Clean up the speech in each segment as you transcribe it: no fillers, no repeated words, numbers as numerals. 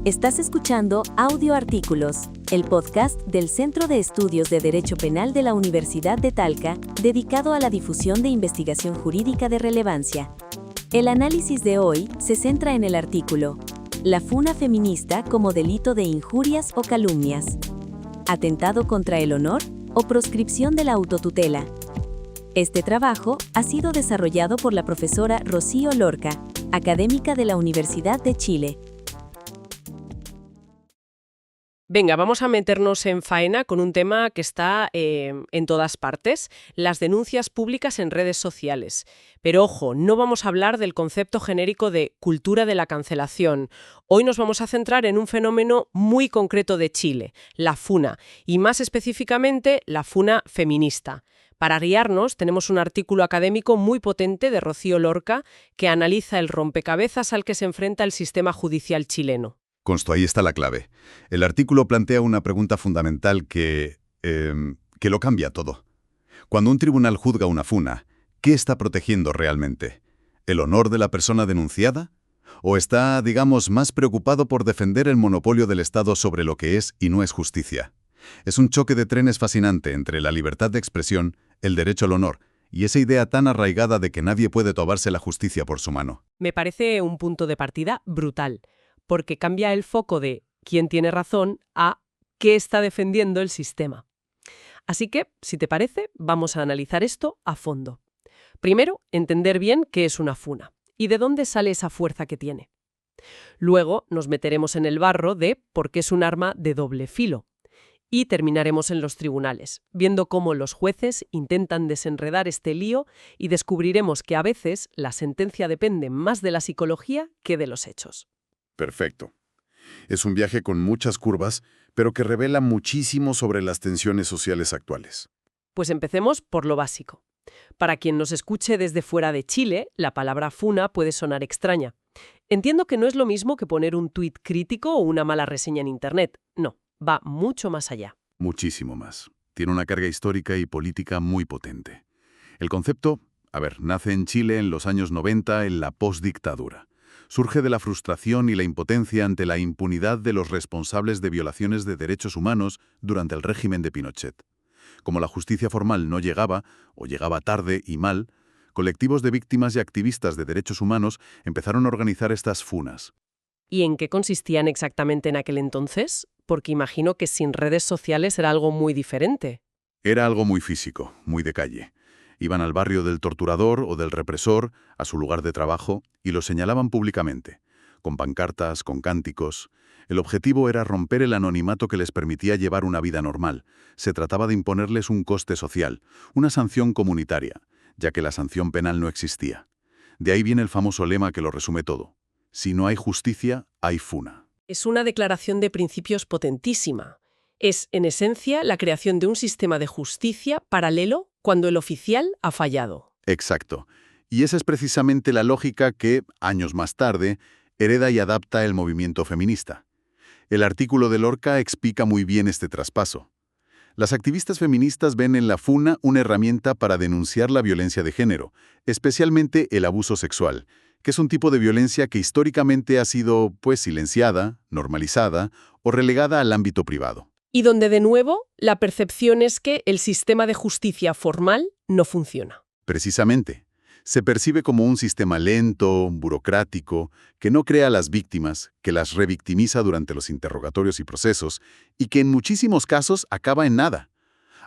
Estás escuchando Audio Artículos, el podcast del Centro de Estudios de Derecho Penal de la Universidad de Talca, dedicado a la difusión de investigación jurídica de relevancia. El análisis de hoy se centra en el artículo La funa feminista como delito de injurias o calumnias. ¿Atentado contra el honor o proscripción de la autotutela? Este trabajo ha sido desarrollado por la profesora Rocío Lorca, académica de la Universidad de Chile. Venga, vamos a meternos en faena con un tema que está en todas partes, las denuncias públicas en redes sociales. Pero ojo, no vamos a hablar del concepto genérico de cultura de la cancelación. Hoy nos vamos a centrar en un fenómeno muy concreto de Chile, la funa, y más específicamente la funa feminista. Para guiarnos, tenemos un artículo académico muy potente de Rocío Lorca que analiza el rompecabezas al que se enfrenta el sistema judicial chileno. Consto, ahí está la clave. El artículo plantea una pregunta fundamental que lo cambia todo. Cuando un tribunal juzga una funa, ¿qué está protegiendo realmente? ¿El honor de la persona denunciada? ¿O está, digamos, más preocupado por defender el monopolio del Estado sobre lo que es y no es justicia? Es un choque de trenes fascinante entre la libertad de expresión, el derecho al honor, y esa idea tan arraigada de que nadie puede tomarse la justicia por su mano. Me parece un punto de partida brutal, porque cambia el foco de quién tiene razón a qué está defendiendo el sistema. Así que, si te parece, vamos a analizar esto a fondo. Primero, entender bien qué es una funa y de dónde sale esa fuerza que tiene. Luego, nos meteremos en el barro de por qué es un arma de doble filo. Y terminaremos en los tribunales, viendo cómo los jueces intentan desenredar este lío y descubriremos que a veces la sentencia depende más de la psicología que de los hechos. Perfecto. Es un viaje con muchas curvas, pero que revela muchísimo sobre las tensiones sociales actuales. Pues empecemos por lo básico. Para quien nos escuche desde fuera de Chile, la palabra funa puede sonar extraña. Entiendo que no es lo mismo que poner un tuit crítico o una mala reseña en Internet. No, va mucho más allá. Muchísimo más. Tiene una carga histórica y política muy potente. El concepto, nace en Chile en los años 90 en la postdictadura. Surge de la frustración y la impotencia ante la impunidad de los responsables de violaciones de derechos humanos durante el régimen de Pinochet. Como la justicia formal no llegaba, o llegaba tarde y mal, colectivos de víctimas y activistas de derechos humanos empezaron a organizar estas funas. ¿Y en qué consistían exactamente en aquel entonces? Porque imagino que sin redes sociales era algo muy diferente. Era algo muy físico, muy de calle. Iban al barrio del torturador o del represor, a su lugar de trabajo, y lo señalaban públicamente, con pancartas, con cánticos. El objetivo era romper el anonimato que les permitía llevar una vida normal. Se trataba de imponerles un coste social, una sanción comunitaria, ya que la sanción penal no existía. De ahí viene el famoso lema que lo resume todo. Si no hay justicia, hay funa. Es una declaración de principios potentísima. Es, en esencia, la creación de un sistema de justicia paralelo cuando el oficial ha fallado. Exacto. Y esa es precisamente la lógica que, años más tarde, hereda y adapta el movimiento feminista. El artículo de Lorca explica muy bien este traspaso. Las activistas feministas ven en la funa una herramienta para denunciar la violencia de género, especialmente el abuso sexual, que es un tipo de violencia que históricamente ha sido, silenciada, normalizada o relegada al ámbito privado. Y donde, de nuevo, la percepción es que el sistema de justicia formal no funciona. Precisamente. Se percibe como un sistema lento, burocrático, que no crea a las víctimas, que las revictimiza durante los interrogatorios y procesos, y que en muchísimos casos acaba en nada.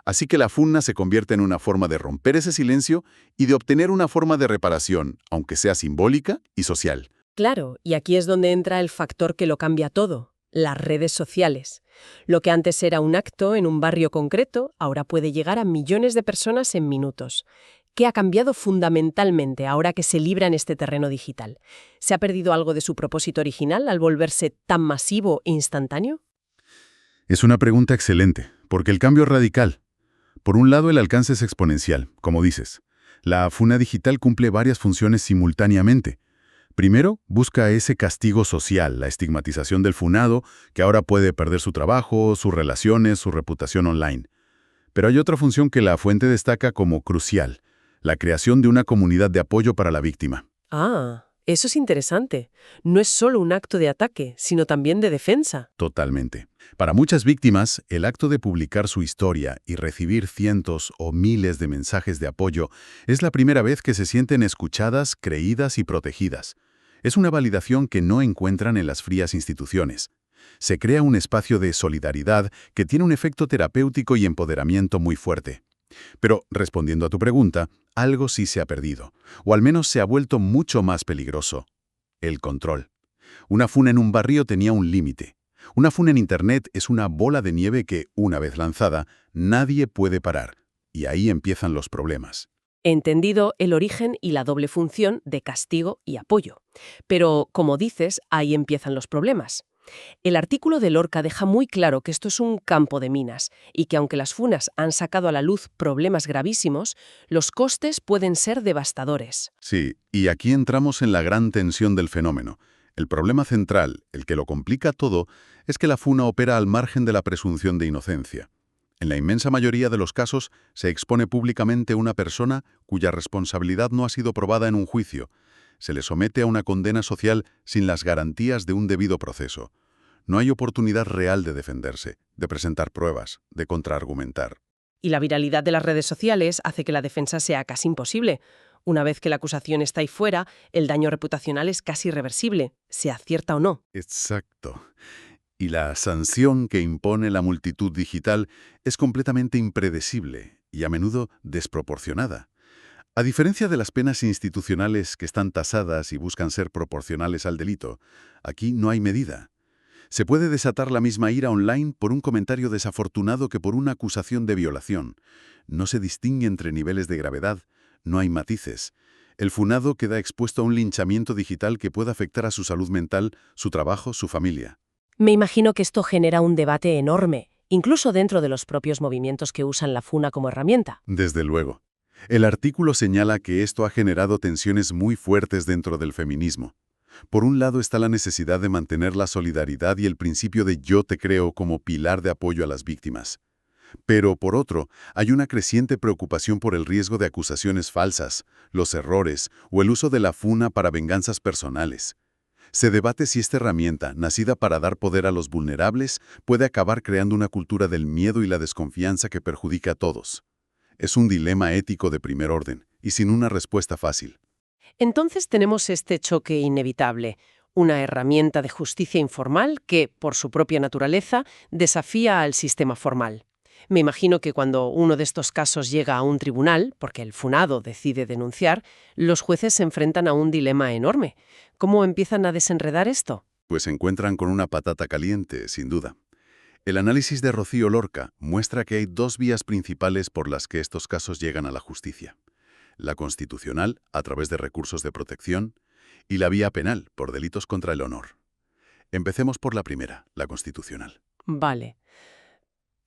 Así que la funa se convierte en una forma de romper ese silencio y de obtener una forma de reparación, aunque sea simbólica y social. Claro, y aquí es donde entra el factor que lo cambia todo, las redes sociales. Lo que antes era un acto en un barrio concreto, ahora puede llegar a millones de personas en minutos. ¿Qué ha cambiado fundamentalmente ahora que se libra en este terreno digital? ¿Se ha perdido algo de su propósito original al volverse tan masivo e instantáneo? Es una pregunta excelente, porque el cambio es radical. Por un lado, el alcance es exponencial, como dices. La funa digital cumple varias funciones simultáneamente. Primero, busca ese castigo social, la estigmatización del funado, que ahora puede perder su trabajo, sus relaciones, su reputación online. Pero hay otra función que la fuente destaca como crucial, la creación de una comunidad de apoyo para la víctima. Ah, Eso es interesante. No es solo un acto de ataque, sino también de defensa. Totalmente. Para muchas víctimas, el acto de publicar su historia y recibir cientos o miles de mensajes de apoyo es la primera vez que se sienten escuchadas, creídas y protegidas. Es una validación que no encuentran en las frías instituciones. Se crea un espacio de solidaridad que tiene un efecto terapéutico y empoderamiento muy fuerte. Pero, respondiendo a tu pregunta, algo sí se ha perdido, o al menos se ha vuelto mucho más peligroso: el control. Una funa en un barrio tenía un límite. Una funa en Internet es una bola de nieve que, una vez lanzada, nadie puede parar. Y ahí empiezan los problemas. Entendido el origen y la doble función de castigo y apoyo. Pero, como dices, ahí empiezan los problemas. El artículo de Lorca deja muy claro que esto es un campo de minas y que aunque las funas han sacado a la luz problemas gravísimos, los costes pueden ser devastadores. Sí, y aquí entramos en la gran tensión del fenómeno. El problema central, el que lo complica todo, es que la funa opera al margen de la presunción de inocencia. En la inmensa mayoría de los casos, se expone públicamente una persona cuya responsabilidad no ha sido probada en un juicio. Se le somete a una condena social sin las garantías de un debido proceso. No hay oportunidad real de defenderse, de presentar pruebas, de contraargumentar. Y la viralidad de las redes sociales hace que la defensa sea casi imposible. Una vez que la acusación está ahí fuera, el daño reputacional es casi irreversible, sea cierta o no. Exacto. Y la sanción que impone la multitud digital es completamente impredecible y a menudo desproporcionada. A diferencia de las penas institucionales que están tasadas y buscan ser proporcionales al delito, aquí no hay medida. Se puede desatar la misma ira online por un comentario desafortunado que por una acusación de violación. No se distingue entre niveles de gravedad, no hay matices. El funado queda expuesto a un linchamiento digital que puede afectar a su salud mental, su trabajo, su familia. Me imagino que esto genera un debate enorme, incluso dentro de los propios movimientos que usan la funa como herramienta. Desde luego. El artículo señala que esto ha generado tensiones muy fuertes dentro del feminismo. Por un lado está la necesidad de mantener la solidaridad y el principio de yo te creo como pilar de apoyo a las víctimas. Pero, por otro, hay una creciente preocupación por el riesgo de acusaciones falsas, los errores o el uso de la funa para venganzas personales. Se debate si esta herramienta, nacida para dar poder a los vulnerables, puede acabar creando una cultura del miedo y la desconfianza que perjudica a todos. Es un dilema ético de primer orden, y sin una respuesta fácil. Entonces tenemos este choque inevitable, una herramienta de justicia informal que, por su propia naturaleza, desafía al sistema formal. Me imagino que cuando uno de estos casos llega a un tribunal, porque el funado decide denunciar, los jueces se enfrentan a un dilema enorme. ¿Cómo empiezan a desenredar esto? Pues se encuentran con una patata caliente, sin duda. El análisis de Rocío Lorca muestra que hay dos vías principales por las que estos casos llegan a la justicia: la constitucional, a través de recursos de protección, y la vía penal, por delitos contra el honor. Empecemos por la primera, la constitucional. Vale.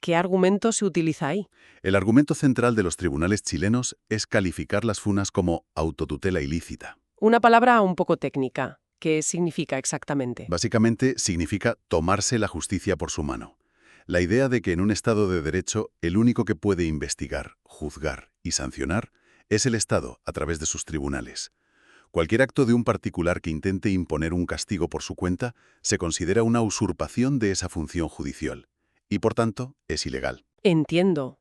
¿Qué argumento se utiliza ahí? El argumento central de los tribunales chilenos es calificar las funas como autotutela ilícita. Una palabra un poco técnica. ¿Qué significa exactamente? Básicamente significa tomarse la justicia por su mano. La idea de que en un Estado de Derecho el único que puede investigar, juzgar y sancionar es el Estado a través de sus tribunales. Cualquier acto de un particular que intente imponer un castigo por su cuenta se considera una usurpación de esa función judicial y, por tanto, es ilegal. Entiendo.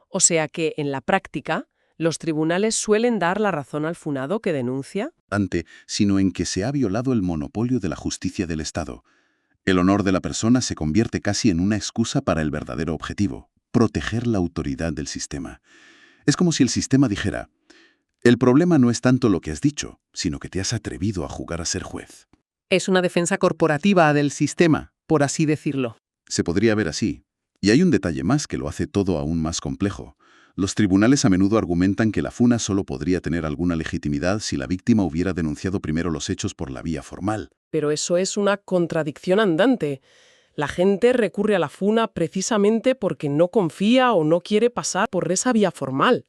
O sea que, en la práctica, los tribunales suelen dar la razón al funado que denuncia. Sino en que se ha violado el monopolio de la justicia del Estado. El honor de la persona se convierte casi en una excusa para el verdadero objetivo: proteger la autoridad del sistema. Es como si el sistema dijera: el problema no es tanto lo que has dicho, sino que te has atrevido a jugar a ser juez. Es una defensa corporativa del sistema, por así decirlo. Se podría ver así. Y hay un detalle más que lo hace todo aún más complejo. Los tribunales a menudo argumentan que la funa solo podría tener alguna legitimidad si la víctima hubiera denunciado primero los hechos por la vía formal. Pero eso es una contradicción andante. La gente recurre a la funa precisamente porque no confía o no quiere pasar por esa vía formal.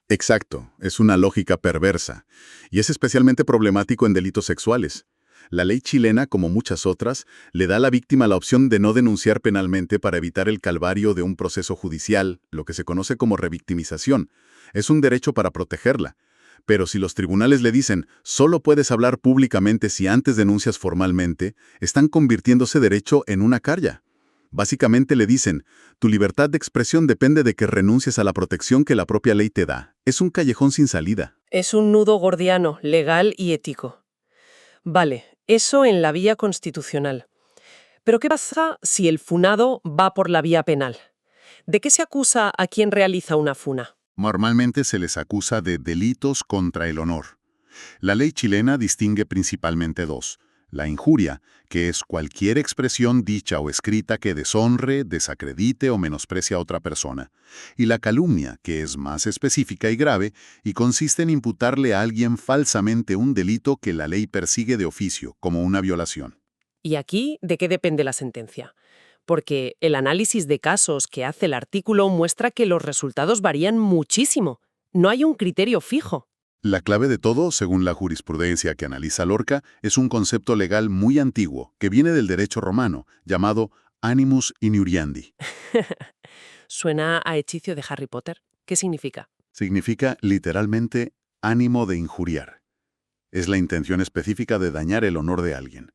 Exacto, es una lógica perversa. Y es especialmente problemático en delitos sexuales. La ley chilena, como muchas otras, le da a la víctima la opción de no denunciar penalmente para evitar el calvario de un proceso judicial, lo que se conoce como revictimización. Es un derecho para protegerla. Pero si los tribunales le dicen, solo puedes hablar públicamente si antes denuncias formalmente, están convirtiéndose derecho en una carga. Básicamente le dicen, tu libertad de expresión depende de que renuncies a la protección que la propia ley te da. Es un callejón sin salida. Es un nudo gordiano, legal y ético. Vale, eso en la vía constitucional. Pero ¿qué pasa si el funado va por la vía penal? ¿De qué se acusa a quien realiza una funa? Normalmente se les acusa de delitos contra el honor. La ley chilena distingue principalmente dos. La injuria, que es cualquier expresión dicha o escrita que deshonre, desacredite o menosprecie a otra persona. Y la calumnia, que es más específica y grave, y consiste en imputarle a alguien falsamente un delito que la ley persigue de oficio, como una violación. ¿Y aquí de qué depende la sentencia? Porque el análisis de casos que hace el artículo muestra que los resultados varían muchísimo. No hay un criterio fijo. La clave de todo, según la jurisprudencia que analiza Lorca, es un concepto legal muy antiguo, que viene del derecho romano, llamado animus injuriandi. Suena a hechizo de Harry Potter. ¿Qué significa? Significa literalmente ánimo de injuriar. Es la intención específica de dañar el honor de alguien.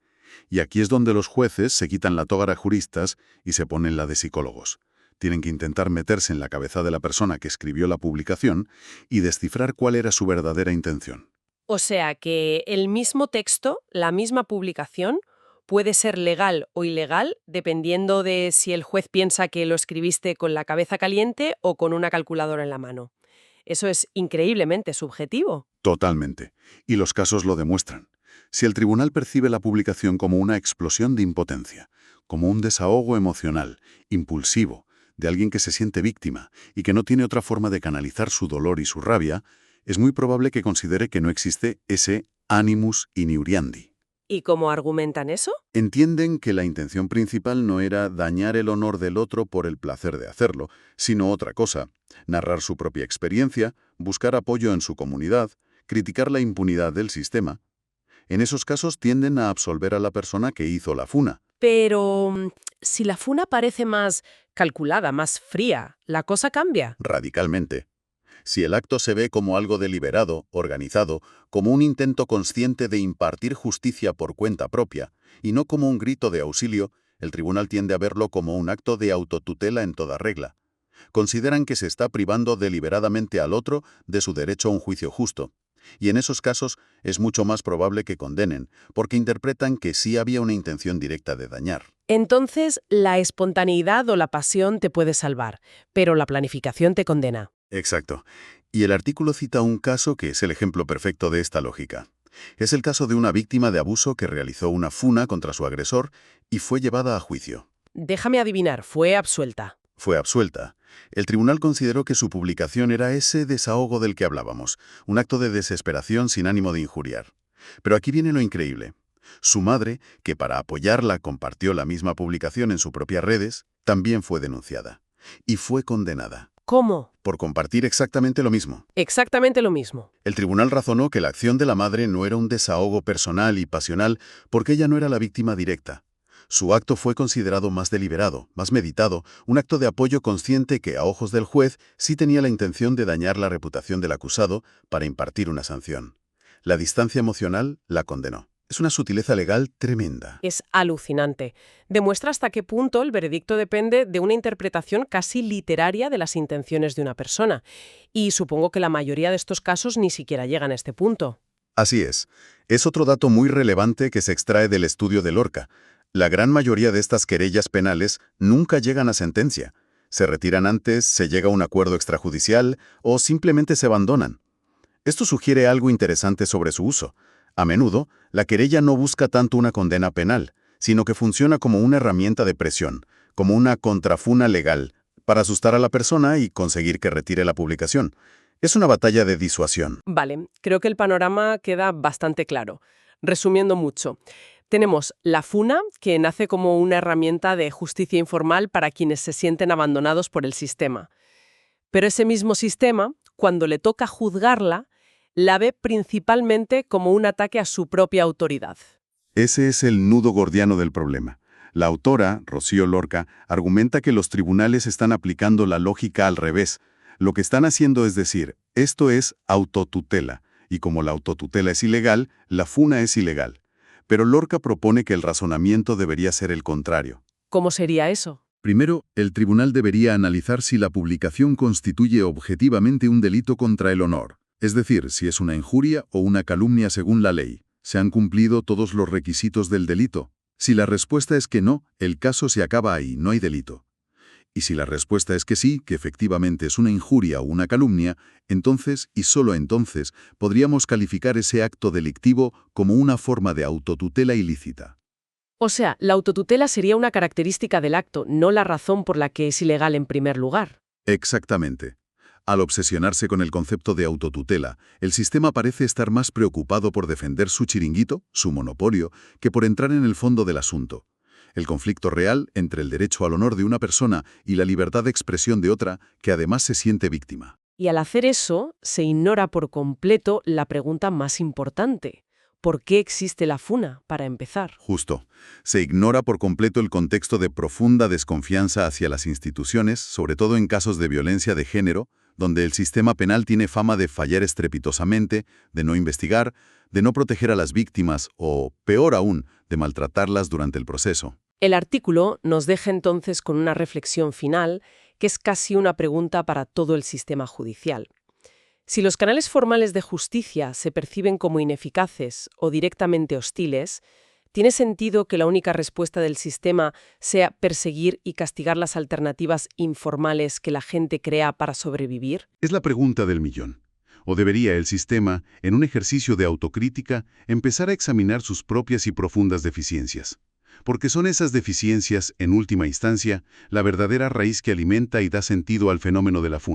Y aquí es donde los jueces se quitan la toga de juristas y se ponen la de psicólogos. Tienen que intentar meterse en la cabeza de la persona que escribió la publicación y descifrar cuál era su verdadera intención. O sea que el mismo texto, la misma publicación, puede ser legal o ilegal dependiendo de si el juez piensa que lo escribiste con la cabeza caliente o con una calculadora en la mano. Eso es increíblemente subjetivo. Totalmente. Y los casos lo demuestran. Si el tribunal percibe la publicación como una explosión de impotencia, como un desahogo emocional, impulsivo, de alguien que se siente víctima y que no tiene otra forma de canalizar su dolor y su rabia, es muy probable que considere que no existe ese animus injuriandi. ¿Y cómo argumentan eso? Entienden que la intención principal no era dañar el honor del otro por el placer de hacerlo, sino otra cosa, narrar su propia experiencia, buscar apoyo en su comunidad, criticar la impunidad del sistema. En esos casos tienden a absolver a la persona que hizo la funa. Pero si la funa parece más calculada, más fría, ¿la cosa cambia? Radicalmente. Si el acto se ve como algo deliberado, organizado, como un intento consciente de impartir justicia por cuenta propia, y no como un grito de auxilio, el tribunal tiende a verlo como un acto de autotutela en toda regla. Consideran que se está privando deliberadamente al otro de su derecho a un juicio justo. Y en esos casos es mucho más probable que condenen, porque interpretan que sí había una intención directa de dañar. Entonces, la espontaneidad o la pasión te puede salvar, pero la planificación te condena. Exacto. Y el artículo cita un caso que es el ejemplo perfecto de esta lógica. Es el caso de una víctima de abuso que realizó una funa contra su agresor y fue llevada a juicio. Déjame adivinar, fue absuelta. Fue absuelta. El tribunal consideró que su publicación era ese desahogo del que hablábamos, un acto de desesperación sin ánimo de injuriar. Pero aquí viene lo increíble. Su madre, que para apoyarla compartió la misma publicación en sus propias redes, también fue denunciada. Y fue condenada. ¿Cómo? Por compartir exactamente lo mismo. Exactamente lo mismo. El tribunal razonó que la acción de la madre no era un desahogo personal y pasional porque ella no era la víctima directa. Su acto fue considerado más deliberado, más meditado, un acto de apoyo consciente que, a ojos del juez, sí tenía la intención de dañar la reputación del acusado para impartir una sanción. La distancia emocional la condenó. Es una sutileza legal tremenda. Es alucinante. Demuestra hasta qué punto el veredicto depende de una interpretación casi literaria de las intenciones de una persona. Y supongo que la mayoría de estos casos ni siquiera llegan a este punto. Así es. Es otro dato muy relevante que se extrae del estudio de Lorca. La gran mayoría de estas querellas penales nunca llegan a sentencia. Se retiran antes, se llega a un acuerdo extrajudicial o simplemente se abandonan. Esto sugiere algo interesante sobre su uso. A menudo, la querella no busca tanto una condena penal, sino que funciona como una herramienta de presión, como una contrafuna legal, para asustar a la persona y conseguir que retire la publicación. Es una batalla de disuasión. Vale, creo que el panorama queda bastante claro. Resumiendo mucho, tenemos la funa, que nace como una herramienta de justicia informal para quienes se sienten abandonados por el sistema. Pero ese mismo sistema, cuando le toca juzgarla, la ve principalmente como un ataque a su propia autoridad. Ese es el nudo gordiano del problema. La autora, Rocío Lorca, argumenta que los tribunales están aplicando la lógica al revés. Lo que están haciendo es decir, esto es autotutela. y como la autotutela es ilegal, la funa es ilegal. Pero Lorca propone que el razonamiento debería ser el contrario. ¿Cómo sería eso? Primero, el tribunal debería analizar si la publicación constituye objetivamente un delito contra el honor, es decir, si es una injuria o una calumnia según la ley. ¿Se han cumplido todos los requisitos del delito? Si la respuesta es que no, el caso se acaba ahí, no hay delito. Y si la respuesta es que sí, que efectivamente es una injuria o una calumnia, entonces, y solo entonces, podríamos calificar ese acto delictivo como una forma de autotutela ilícita. O sea, la autotutela sería una característica del acto, no la razón por la que es ilegal en primer lugar. Exactamente. Al obsesionarse con el concepto de autotutela, el sistema parece estar más preocupado por defender su chiringuito, su monopolio, que por entrar en el fondo del asunto. El conflicto real entre el derecho al honor de una persona y la libertad de expresión de otra, que además se siente víctima. Y al hacer eso, se ignora por completo la pregunta más importante. ¿Por qué existe la funa, para empezar? Justo. Se ignora por completo el contexto de profunda desconfianza hacia las instituciones, sobre todo en casos de violencia de género, donde el sistema penal tiene fama de fallar estrepitosamente, de no investigar, de no proteger a las víctimas o, peor aún, de maltratarlas durante el proceso. El artículo nos deja entonces con una reflexión final, que es casi una pregunta para todo el sistema judicial. Si los canales formales de justicia se perciben como ineficaces o directamente hostiles, ¿tiene sentido que la única respuesta del sistema sea perseguir y castigar las alternativas informales que la gente crea para sobrevivir? Es la pregunta del millón. ¿O debería el sistema, en un ejercicio de autocrítica, empezar a examinar sus propias y profundas deficiencias? Porque son esas deficiencias, en última instancia, la verdadera raíz que alimenta y da sentido al fenómeno de la funa.